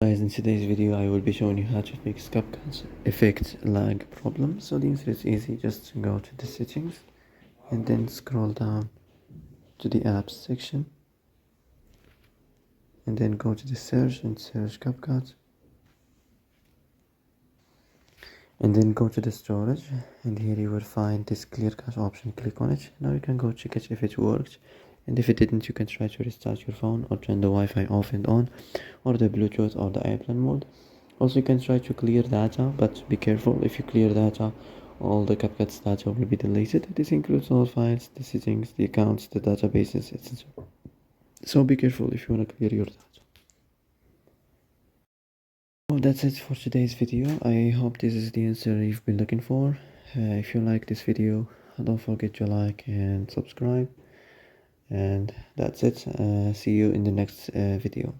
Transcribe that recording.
Guys, in today's video I will be showing you how to fix Capcut's effect lag problem. So the answer is easy. Just go to the settings and then scroll down to the apps section and then go to the search and search Capcut and then go to the storage, and here you will find this clear cache option. Click on it. Now you can go check it if it worked, and if it didn't you can try to restart your phone or turn the Wi-Fi off and on, or the Bluetooth or the airplane mode. Also you can try to clear data, but be careful. If you clear data, all the Capcut's data will be deleted. This includes all files, the settings, the accounts, the databases, etc. So be careful if you want to clear your data. Well, that's it for today's video. I hope this is the answer you've been looking for. If you like this video, don't forget to like and subscribe. And that's it. See you in the next video.